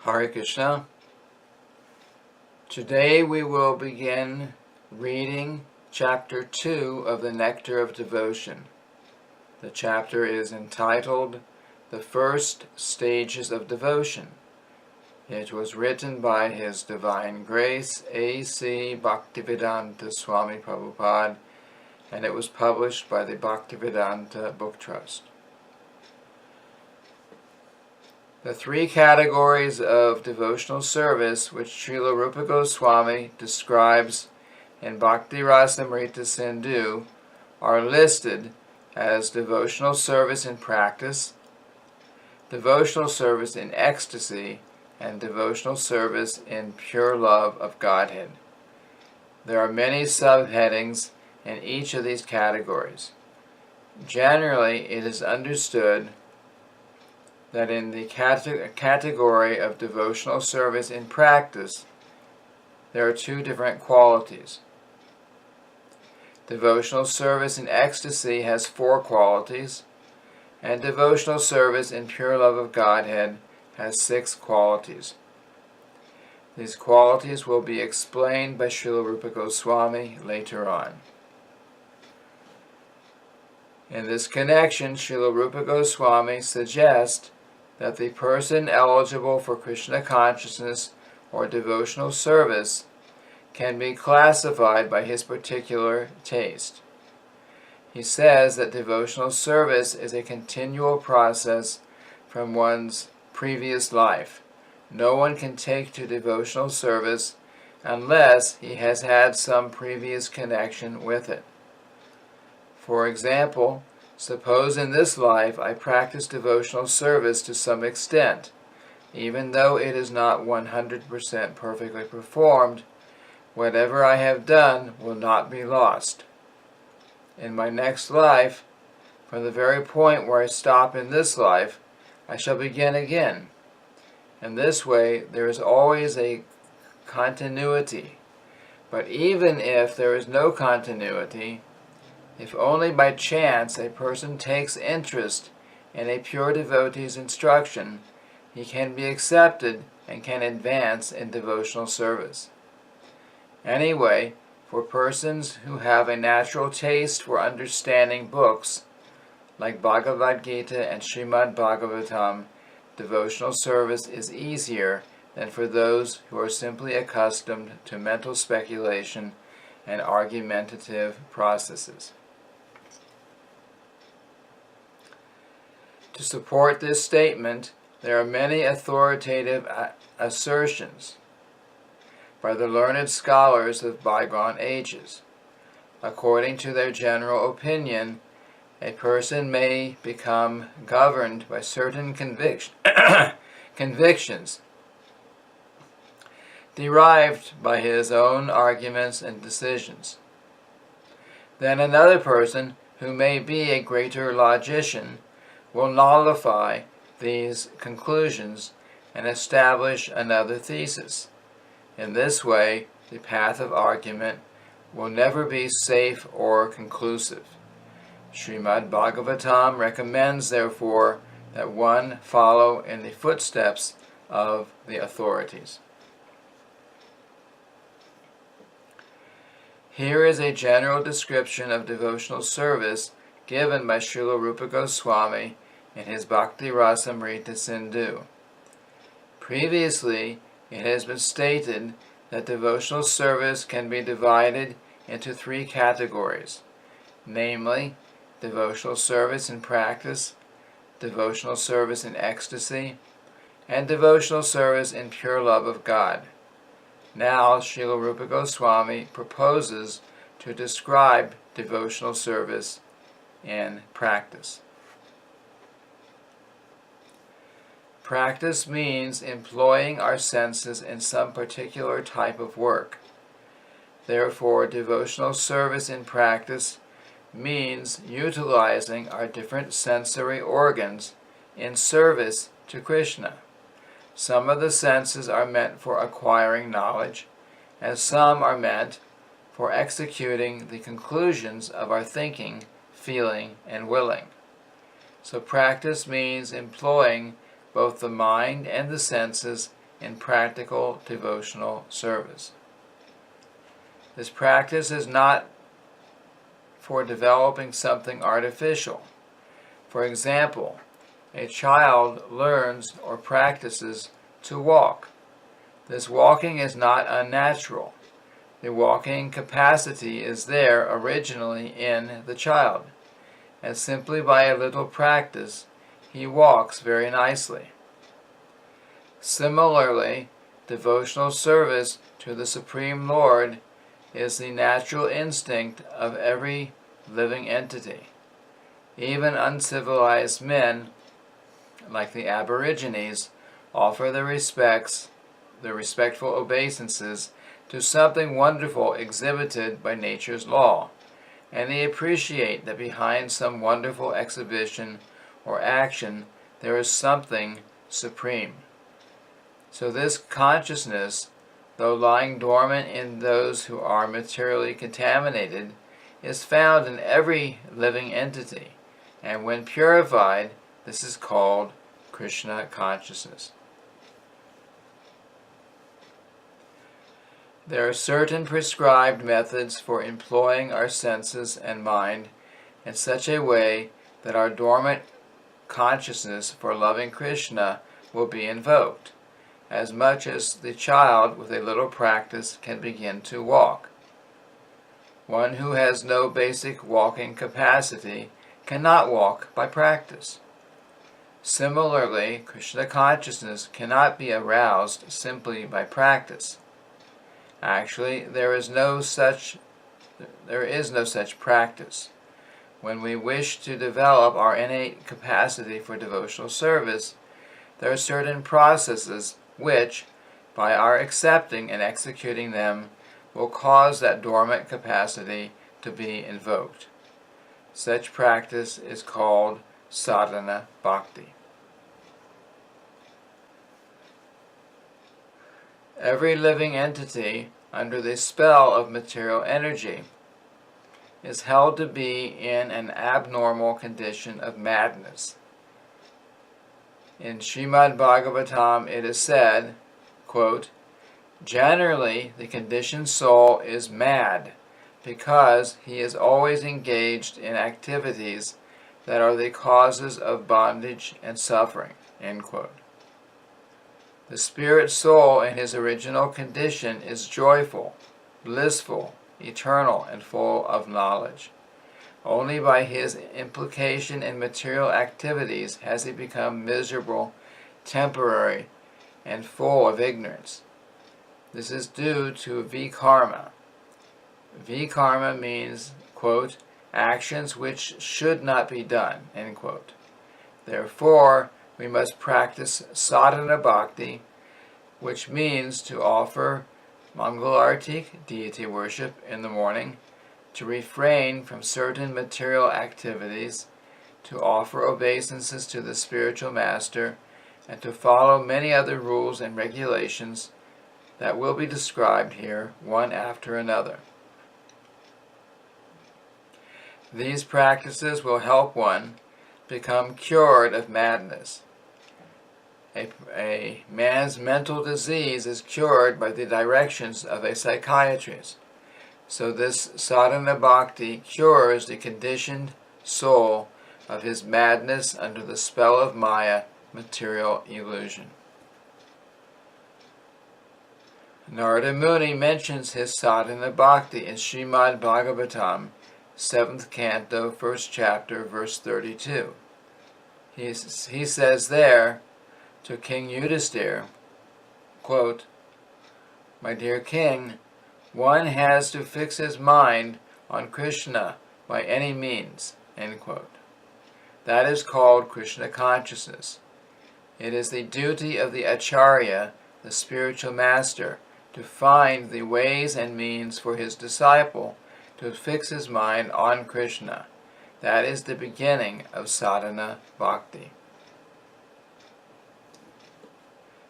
Hare Krishna. Today we will begin reading Chapter 2 of the Nectar of Devotion. The chapter is entitled The First Stages of Devotion. It was written by His Divine Grace A.C. Bhaktivedanta Swami Prabhupada, and it was published by the Bhaktivedanta Book Trust. The three categories of devotional service which Srila Rupa Goswami describes in Bhakti Rasamrita Sindhu are listed as devotional service in practice, devotional service in ecstasy, and devotional service in pure love of Godhead. There are many subheadings in each of these categories. Generally, it is understood that in the category of devotional service in practice, there are two different qualities. Devotional service in ecstasy has 4 qualities, and devotional service in pure love of Godhead has 6 qualities. These qualities will be explained by Srila Rupa Goswami later on. In this connection, Srila Rupa Goswami suggests that the person eligible for Krishna consciousness or devotional service can be classified by his particular taste. He says that devotional service is a continual process from one's previous life. No one can take to devotional service unless he has had some previous connection with it. For example, suppose in this life I practice devotional service to some extent, even though it is not 100% perfectly performed. Whatever I have done will not be lost. In my next life, from the very point where I stop in this life, I shall begin again. In this way, there is always a continuity. But even if there is no continuity, if only by chance a person takes interest in a pure devotee's instruction, he can be accepted and can advance in devotional service. Anyway, for persons who have a natural taste for understanding books, like Bhagavad Gita and Srimad Bhagavatam, devotional service is easier than for those who are simply accustomed to mental speculation and argumentative processes. To support this statement, there are many authoritative assertions by the learned scholars of bygone ages. According to their general opinion, a person may become governed by certain convictions derived by his own arguments and decisions. Then another person, who may be a greater logician, will nullify these conclusions and establish another thesis. In this way, the path of argument will never be safe or conclusive. Srimad Bhagavatam recommends, therefore, that one follow in the footsteps of the authorities. Here is a general description of devotional service given by Srila Rupa Goswami in his Bhakti Rasamrita Sindhu. Previously, it has been stated that devotional service can be divided into 3 categories, namely, devotional service in practice, devotional service in ecstasy, and devotional service in pure love of God. Now, Srila Rupa Goswami proposes to describe devotional service in practice. Practice means employing our senses in some particular type of work. Therefore, devotional service in practice means utilizing our different sensory organs in service to Krishna. Some of the senses are meant for acquiring knowledge, and some are meant for executing the conclusions of our thinking, feeling, and willing. So practice means employing both the mind and the senses in practical devotional service. This practice is not for developing something artificial. For example, a child learns or practices to walk. This walking is not unnatural. The walking capacity is there originally in the child, and simply by a little practice, he walks very nicely. Similarly, devotional service to the Supreme Lord is the natural instinct of every living entity. Even uncivilized men, like the Aborigines, offer the respectful obeisances to something wonderful exhibited by nature's law, and they appreciate that behind some wonderful exhibition or action there is something supreme. So this consciousness, though lying dormant in those who are materially contaminated, is found in every living entity, and when purified, this is called Krishna consciousness. There are certain prescribed methods for employing our senses and mind in such a way that our dormant consciousness for loving Krishna will be invoked, as much as the child with a little practice can begin to walk. One who has no basic walking capacity cannot walk by practice. Similarly, Krishna consciousness cannot be aroused simply by practice. Actually, there is no such practice. When we wish to develop our innate capacity for devotional service, there are certain processes which, by our accepting and executing them, will cause that dormant capacity to be invoked. Such practice is called sadhana bhakti. Every living entity under the spell of material energy is held to be in an abnormal condition of madness. In Srimad Bhagavatam it is said, quote, "Generally the conditioned soul is mad because he is always engaged in activities that are the causes of bondage and suffering." End quote. The spirit soul in his original condition is joyful, blissful, eternal, and full of knowledge. Only by his implication in material activities has he become miserable, temporary, and full of ignorance. This is due to vikarma. Vikarma means, quote, actions which should not be done, end quote. Therefore, we must practice sadhana bhakti, which means to offer Mangalartik, deity worship, in the morning, to refrain from certain material activities, to offer obeisances to the spiritual master, and to follow many other rules and regulations that will be described here one after another. These practices will help one become cured of madness. A man's mental disease is cured by the directions of a psychiatrist. So this sadhana bhakti cures the conditioned soul of his madness under the spell of Maya, material illusion. Narada Muni mentions his sadhana bhakti in Srimad Bhagavatam, 7th canto, 1st chapter, verse 32. He says there to King Yudhisthira, quote, "My dear king, one has to fix his mind on Krishna by any means," end quote. That is called Krishna consciousness. It is the duty of the Acharya, the spiritual master, to find the ways and means for his disciple to fix his mind on Krishna. That is the beginning of sadhana bhakti.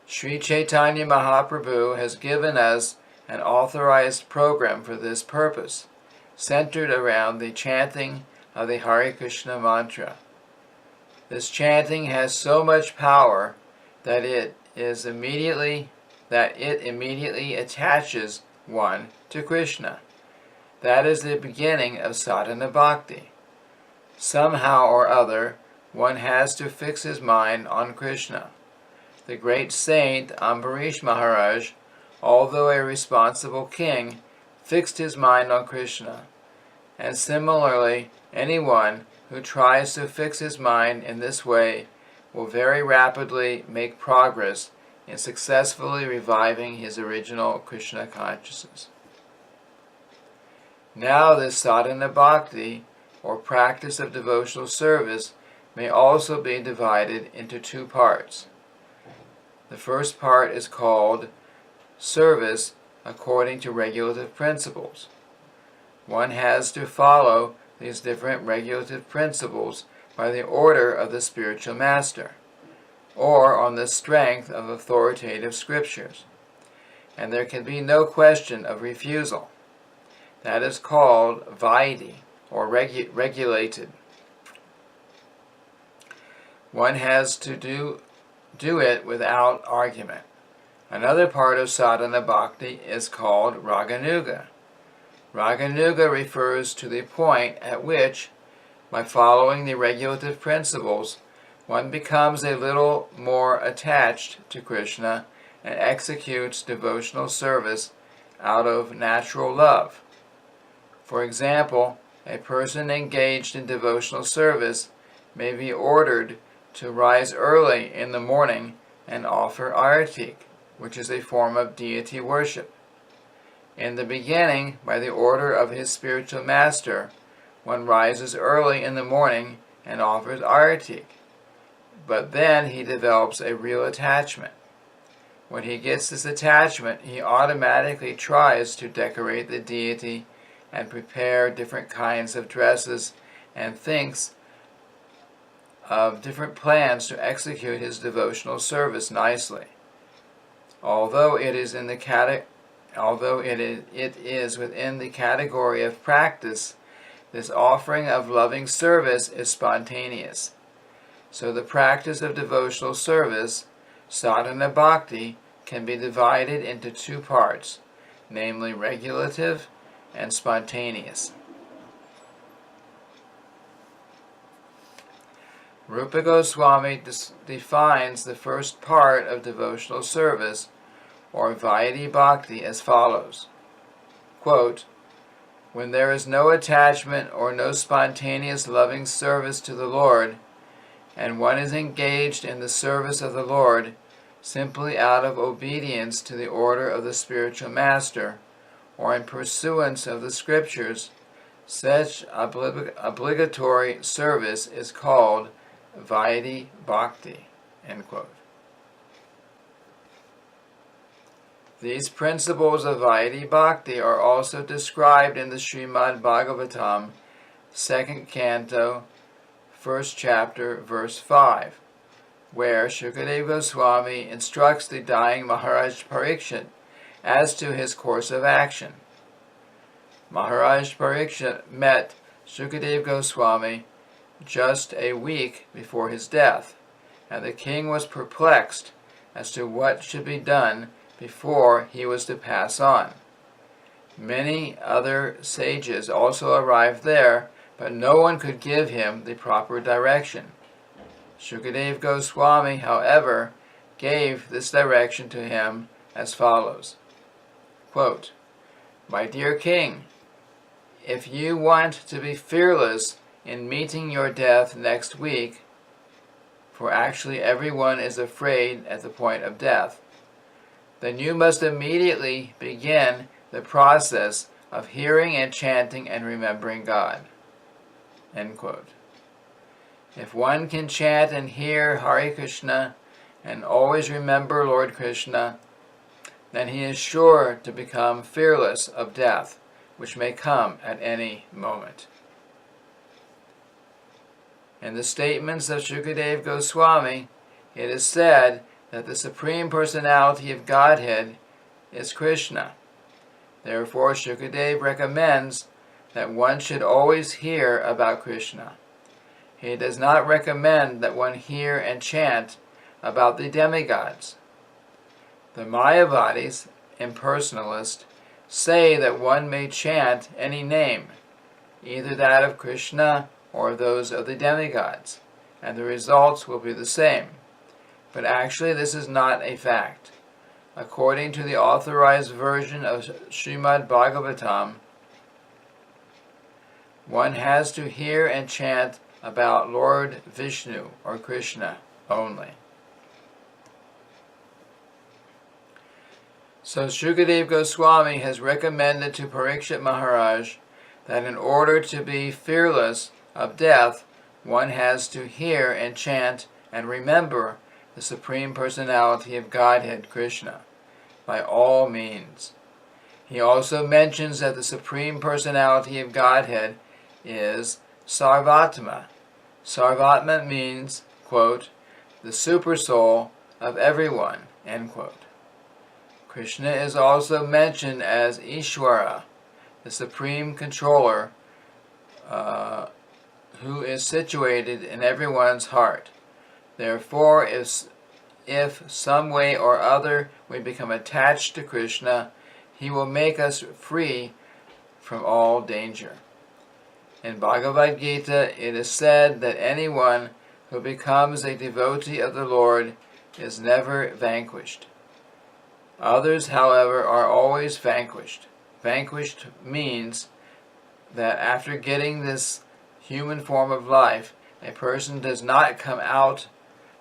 Sri Chaitanya Mahaprabhu has given us an authorized program for this purpose, centered around the chanting of the Hare Krishna mantra. This chanting has so much power that it is immediately that it immediately attaches one to Krishna. That is the beginning of sadhana bhakti. Somehow or other, one has to fix his mind on Krishna. The great saint Ambarish Maharaj, although a responsible king, fixed his mind on Krishna. And similarly, anyone who tries to fix his mind in this way will very rapidly make progress in successfully reviving his original Krishna consciousness. Now this sadhana bhakti, or practice of devotional service, may also be divided into two parts. The first part is called service according to regulative principles. One has to follow these different regulative principles by the order of the spiritual master, or on the strength of authoritative scriptures, and there can be no question of refusal. That is called vaidhi, or regulated. One has to do it without argument. Another part of sadhana bhakti is called raganuga. Raganuga refers to the point at which, by following the regulative principles, one becomes a little more attached to Krishna and executes devotional service out of natural love. For example, a person engaged in devotional service may be ordered to rise early in the morning and offer artik, which is a form of deity worship. In the beginning, by the order of his spiritual master, one rises early in the morning and offers artik, but then he develops a real attachment. When he gets this attachment, he automatically tries to decorate the deity and prepare different kinds of dresses and thinks of different plans to execute his devotional service nicely. Although it is within the category of practice, this offering of loving service is spontaneous. So the practice of devotional service, sadhana bhakti, can be divided into two parts, namely regulative and spontaneous. Rupa Goswami defines the first part of devotional service, or vaidhi bhakti, as follows. Quote, when there is no attachment or no spontaneous loving service to the Lord, and one is engaged in the service of the Lord simply out of obedience to the order of the spiritual master, or in pursuance of the scriptures, such obligatory service is called vaidhi bhakti. End quote. These principles of vaidhi bhakti are also described in the Srimad Bhagavatam, 2nd canto, 1st chapter, verse 5, where Shukadeva Goswami instructs the dying Maharaj Parikshit as to his course of action. Maharaj Parikshit met Shukadeva Goswami just a week before his death, and the king was perplexed as to what should be done before he was to pass on. Many other sages also arrived there, but no one could give him the proper direction. Shukadeva Goswami, however, gave this direction to him as follows. Quote, my dear king, if you want to be fearless in meeting your death next week, for actually everyone is afraid at the point of death, then you must immediately begin the process of hearing and chanting and remembering God. End quote. If one can chant and hear Hare Krishna and always remember Lord Krishna, then he is sure to become fearless of death, which may come at any moment. In the statements of Shukadeva Goswami, it is said that the Supreme Personality of Godhead is Krishna. Therefore, Shukadeva recommends that one should always hear about Krishna. He does not recommend that one hear and chant about the demigods. The Mayavadis, impersonalists, say that one may chant any name, either that of Krishna or those of the demigods, and the results will be the same. But actually this is not a fact. According to the authorized version of Srimad Bhagavatam, one has to hear and chant about Lord Vishnu or Krishna only. So Shukadeva Goswami has recommended to Parikshit Maharaj that in order to be fearless of death, one has to hear and chant and remember the Supreme Personality of Godhead, Krishna, by all means. He also mentions that the Supreme Personality of Godhead is Sarvatma. Sarvatma means, quote, the supersoul of everyone, end quote. Krishna is also mentioned as Ishvara, the Supreme Controller, who is situated in everyone's heart. Therefore, if some way or other we become attached to Krishna, he will make us free from all danger. In Bhagavad Gita, it is said that anyone who becomes a devotee of the Lord is never vanquished. Others, however, are always vanquished. Vanquished means that after getting this human form of life, a person does not come out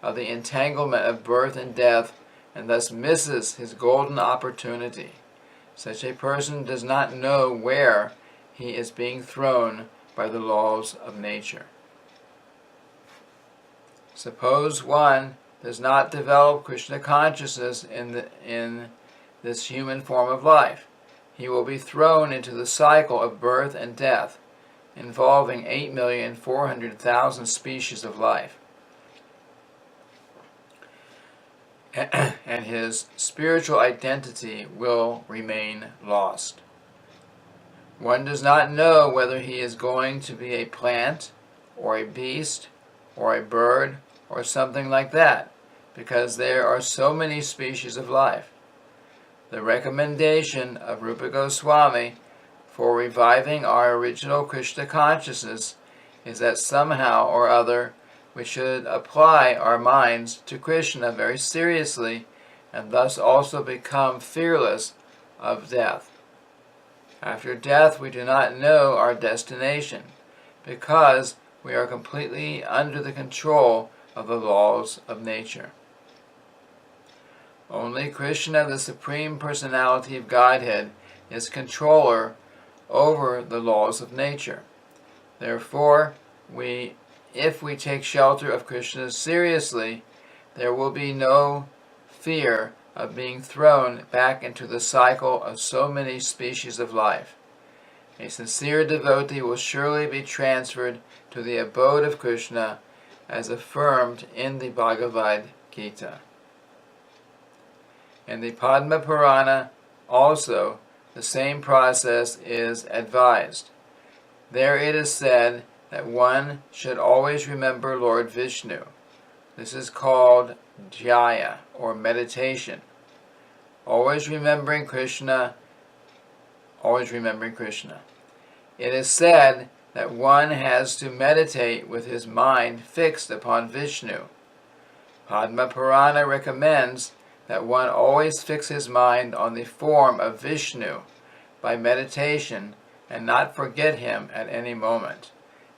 of the entanglement of birth and death and thus misses his golden opportunity. Such a person does not know where he is being thrown by the laws of nature. Suppose one does not develop Krishna consciousness in this human form of life. He will be thrown into the cycle of birth and death, involving 8,400,000 species of life. And his spiritual identity will remain lost. One does not know whether he is going to be a plant, or a beast, or a bird, or something like that, because there are so many species of life. The recommendation of Rupa Goswami for reviving our original Krishna consciousness is that somehow or other we should apply our minds to Krishna very seriously and thus also become fearless of death. After death, we do not know our destination because we are completely under the control of the laws of nature. Only Krishna, the Supreme Personality of Godhead, is controller over the laws of nature. Therefore, if we take shelter of Krishna seriously, there will be no fear of being thrown back into the cycle of so many species of life. A sincere devotee will surely be transferred to the abode of Krishna as affirmed in the Bhagavad Gita. In the Padma Purana also, the same process is advised. There it is said that one should always remember Lord Vishnu. This is called dhyaya, or meditation. Always remembering Krishna, always remembering Krishna. It is said that one has to meditate with his mind fixed upon Vishnu. Padma Purana recommends that one always fix his mind on the form of Vishnu by meditation and not forget him at any moment.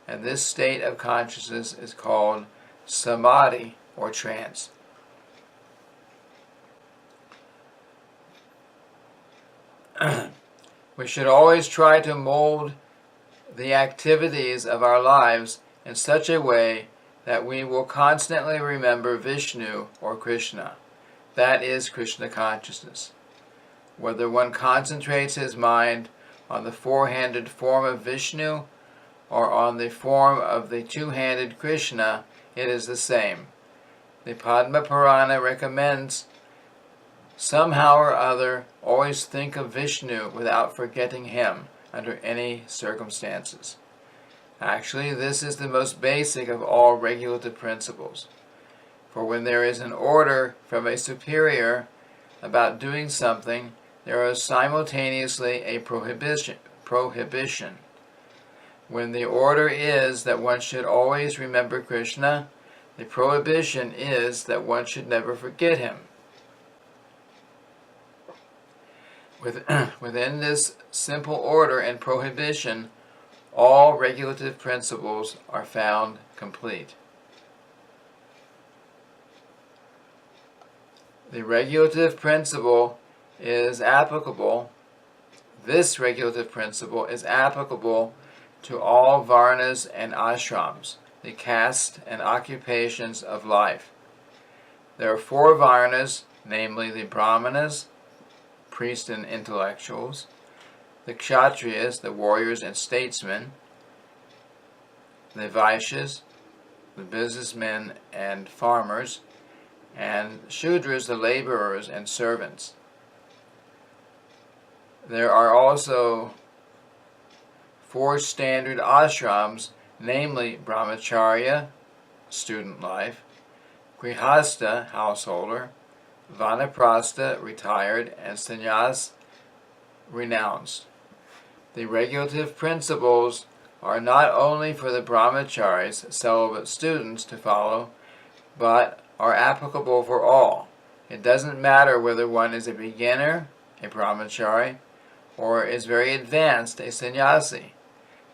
And this state of consciousness is called samadhi, or trance. We should always try to mold the activities of our lives in such a way that we will constantly remember Vishnu or Krishna. That is Krishna consciousness. Whether one concentrates his mind on the four-handed form of Vishnu or on the form of the two-handed Krishna, it is the same. The Padma Purana recommends somehow or other always think of Vishnu without forgetting him under any circumstances. Actually, this is the most basic of all regulative principles. For when there is an order from a superior, about doing something, there is simultaneously a prohibition. When the order is that one should always remember Krishna, the prohibition is that one should never forget him. Within this simple order and prohibition, all regulative principles are found complete. The regulative principle is applicable, this regulative principle is applicable to all varnas and ashrams, the caste and occupations of life. There are 4 varnas, namely the brahmanas, priests and intellectuals, the kshatriyas, the warriors and statesmen, the vaishyas, the businessmen and farmers, and shudras, the laborers and servants. There are also 4 standard ashrams, namely brahmacharya, student life, grihastha, householder, vanaprastha, retired, and sannyas, renounced. The regulative principles are not only for the brahmacharis, celibate students, to follow, but are applicable for all. It doesn't matter whether one is a beginner, a brahmachari, or is very advanced, a sannyasi.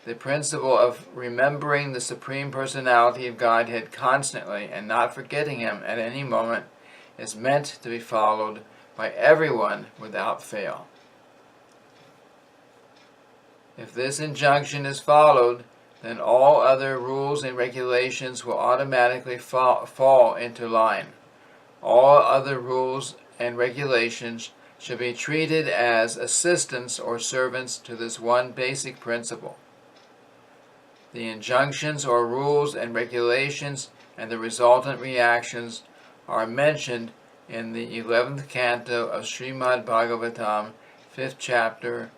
The principle of remembering the Supreme Personality of Godhead constantly and not forgetting Him at any moment is meant to be followed by everyone without fail. If this injunction is followed, then all other rules and regulations will automatically fall into line. All other rules and regulations should be treated as assistants or servants to this one basic principle. The injunctions or rules and regulations and the resultant reactions are mentioned in the 11th canto of Srimad Bhagavatam, 5th chapter,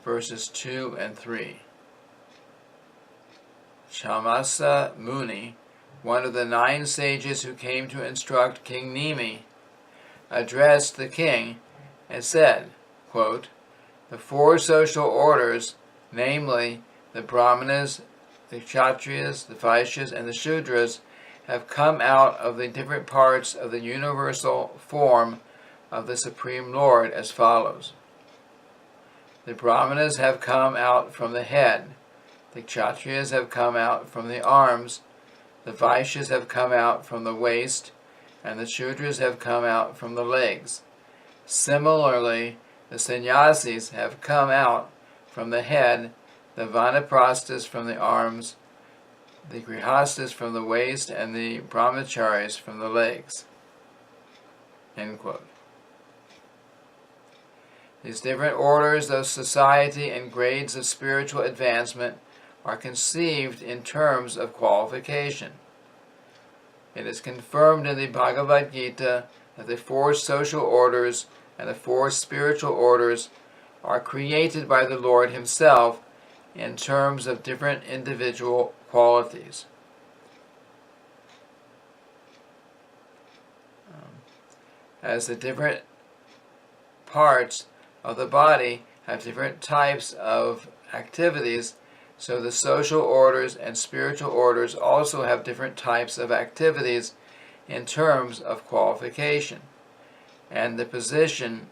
verses 2 and 3. Chamasa Muni, one of the 9 sages who came to instruct King Nimi, addressed the king and said, quote, "The 4 social orders, namely the Brahmanas, the Kshatriyas, the Vaishyas, and the Shudras, have come out of the different parts of the universal form of the Supreme Lord as follows. The Brahmanas have come out from the head, the Kshatriyas have come out from the arms, the Vaishyas have come out from the waist, and the Shudras have come out from the legs. Similarly, the sannyasis have come out from the head, the vanaprasthas from the arms, the grihasthas from the waist, and the brahmacharis from the legs." End quote. These different orders of society and grades of spiritual advancement are conceived in terms of qualification. It is confirmed in the Bhagavad Gita that the 4 social orders and the 4 spiritual orders are created by the Lord Himself in terms of different individual qualities. As the different parts of the body have different types of activities, so the social orders and spiritual orders also have different types of activities in terms of qualification and the position.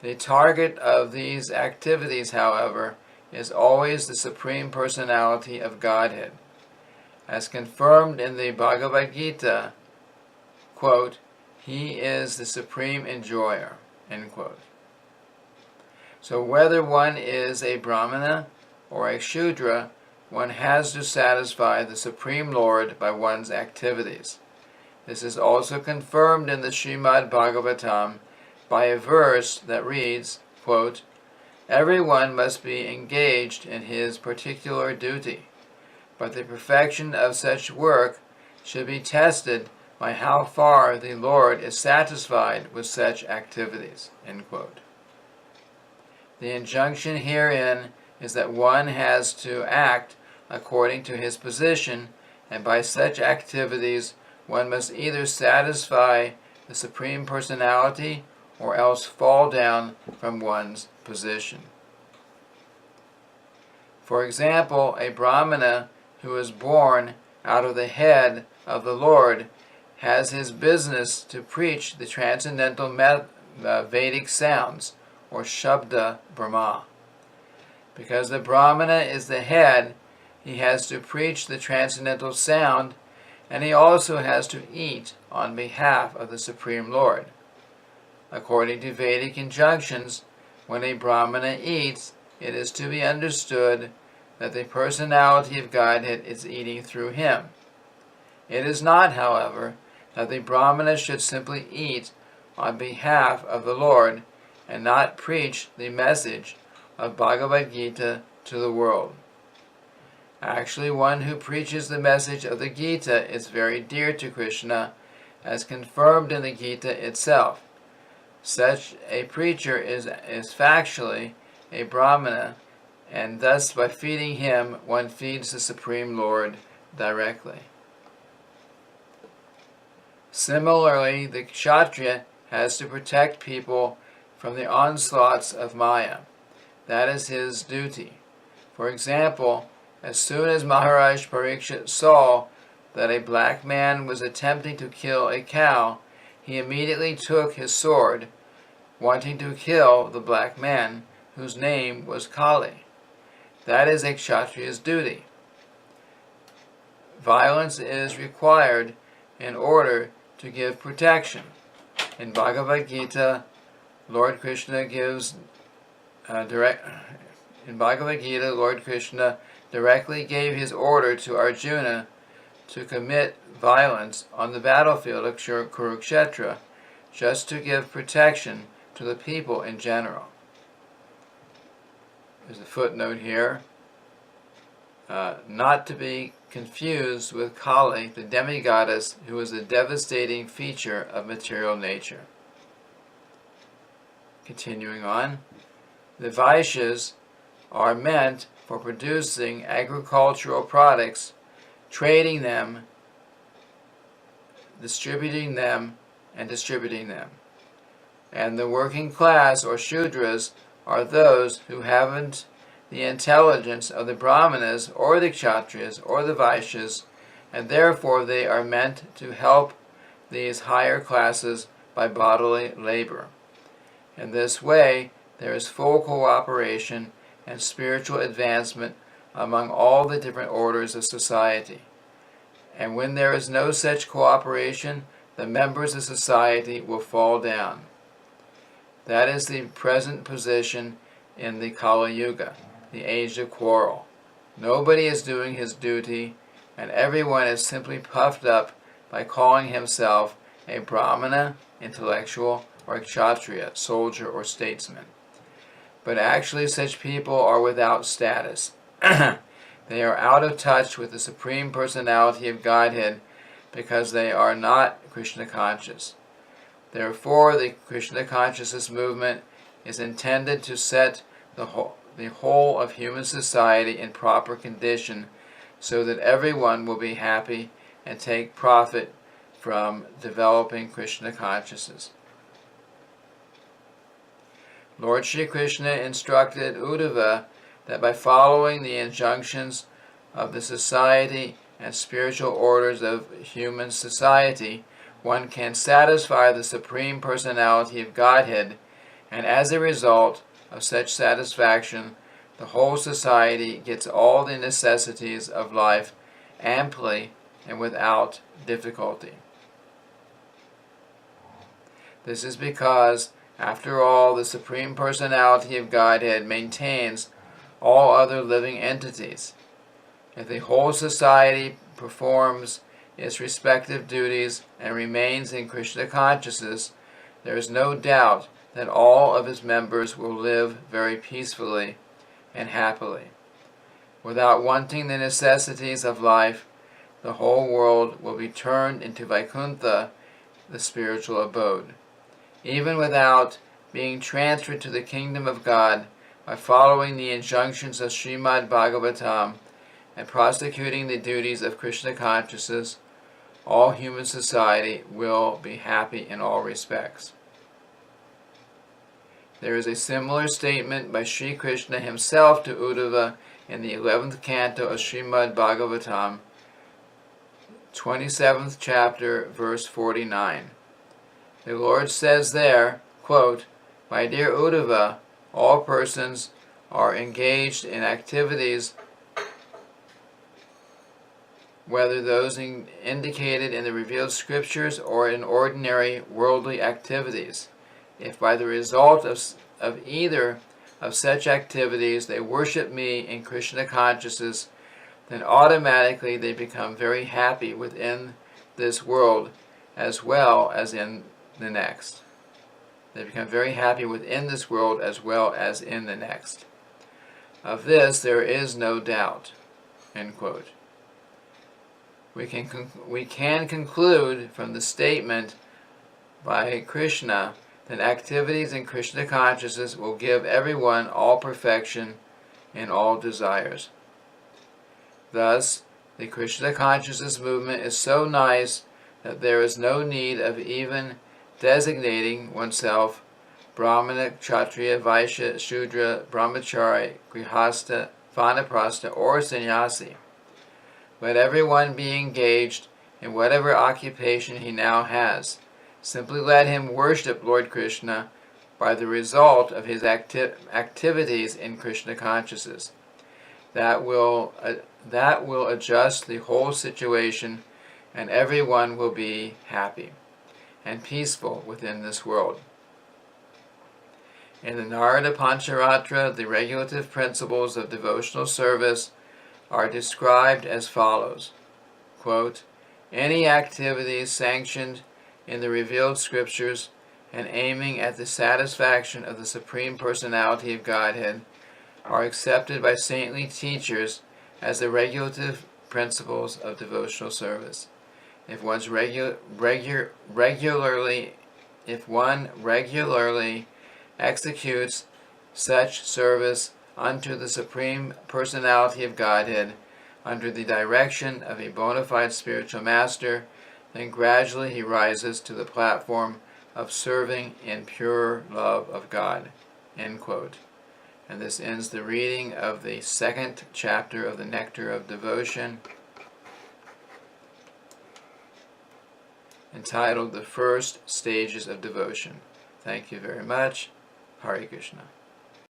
The target of these activities, however, is always the Supreme Personality of Godhead. As confirmed in the Bhagavad Gita, quote, "He is the Supreme Enjoyer," end quote. So whether one is a Brahmana or a Shudra, one has to satisfy the Supreme Lord by one's activities. This is also confirmed in the Srimad Bhagavatam by a verse that reads, quote, "Everyone must be engaged in his particular duty, but the perfection of such work should be tested by how far the Lord is satisfied with such activities." End quote. The injunction herein is that one has to act according to his position, and by such activities one must either satisfy the Supreme Personality or else fall down from one's position. For example, a Brahmana who is born out of the head of the Lord has his business to preach the transcendental Vedic sounds, or Shabda Brahma. Because the Brahmana is the head, he has to preach the transcendental sound, and he also has to eat on behalf of the Supreme Lord. According to Vedic injunctions, when a Brahmana eats, it is to be understood that the personality of Godhead is eating through him. It is not, however, that the Brahmana should simply eat on behalf of the Lord and not preach the message of Bhagavad Gita to the world. Actually, one who preaches the message of the Gita is very dear to Krishna, as confirmed in the Gita itself. Such a preacher is factually a Brahmana, and thus by feeding him, one feeds the Supreme Lord directly. Similarly, the Kshatriya has to protect people from the onslaughts of Maya. That is his duty. For example, as soon as Maharaj Parikshit saw that a black man was attempting to kill a cow, he immediately took his sword, wanting to kill the black man, whose name was Kali. That is a Kshatriya's duty. Violence is required in order to give protection. In Bhagavad Gita, Lord Krishna directly gave his order to Arjuna to commit violence on the battlefield of Kurukshetra, just to give protection to the people in general. There's a footnote here. Not to be confused with Kali, the demigoddess, who is a devastating feature of material nature. Continuing on, the Vaishyas are meant for producing agricultural products, trading them, distributing them, and distributing them. And the working class, or Shudras, are those who haven't the intelligence of the Brahmanas, or the Kshatriyas, or the Vaishyas, and therefore they are meant to help these higher classes by bodily labor. In this way, there is full cooperation and spiritual advancement among all the different orders of society. And when there is no such cooperation, the members of society will fall down. That is the present position in the Kali Yuga, the age of quarrel. Nobody is doing his duty, and everyone is simply puffed up by calling himself a Brahmana, intellectual, or a Kshatriya, soldier or statesman. But actually such people are without status. They are out of touch with the Supreme Personality of Godhead because they are not Krishna conscious. Therefore, the Krishna consciousness movement is intended to set the whole of human society in proper condition so that everyone will be happy and take profit from developing Krishna consciousness. Lord Shri Krishna instructed Uddhava that by following the injunctions of the society and spiritual orders of human society, one can satisfy the Supreme Personality of Godhead, and as a result of such satisfaction, the whole society gets all the necessities of life amply and without difficulty. This is because, after all, the Supreme Personality of Godhead maintains all other living entities. If the whole society performs its respective duties and remains in Krishna consciousness, there is no doubt that all of its members will live very peacefully and happily. Without wanting the necessities of life, the whole world will be turned into Vaikuntha, the spiritual abode. Even without being transferred to the kingdom of God, by following the injunctions of Srimad Bhagavatam and prosecuting the duties of Krishna consciousness, all human society will be happy in all respects. There is a similar statement by Sri Krishna himself to Uddhava in the 11th canto of Srimad Bhagavatam, 27th chapter, verse 49. The Lord says there, quote, "My dear Uddhava, all persons are engaged in activities, whether those indicated in the revealed scriptures or in ordinary worldly activities. If by the result of either of such activities they worship me in Krishna consciousness, then automatically they become very happy within this world as well as in the next." They become very happy within this world as well as in the next. Of this there is no doubt. End quote. We can conclude from the statement by Krishna that activities in Krishna consciousness will give everyone all perfection in all desires. Thus, the Krishna consciousness movement is so nice that there is no need of even designating oneself Brahmana, Kshatriya, Vaishya, Shudra, Brahmachari, Grihastha, Vanaprastha, or Sannyasi. Let everyone be engaged in whatever occupation he now has. Simply let him worship Lord Krishna by the result of his activities in Krishna consciousness. That will adjust the whole situation, and everyone will be happy and peaceful within this world. In the Narada Pancharatra, the regulative principles of devotional service are described as follows. Quote, "Any activities sanctioned in the revealed scriptures and aiming at the satisfaction of the Supreme Personality of Godhead are accepted by saintly teachers as the regulative principles of devotional service. If one regularly executes such service unto the Supreme Personality of Godhead under the direction of a bona fide spiritual master, then gradually he rises to the platform of serving in pure love of God." End quote. And this ends the reading of the second chapter of the Nectar of Devotion, entitled The First Stages of Devotion. Thank you very much. Hare Krishna.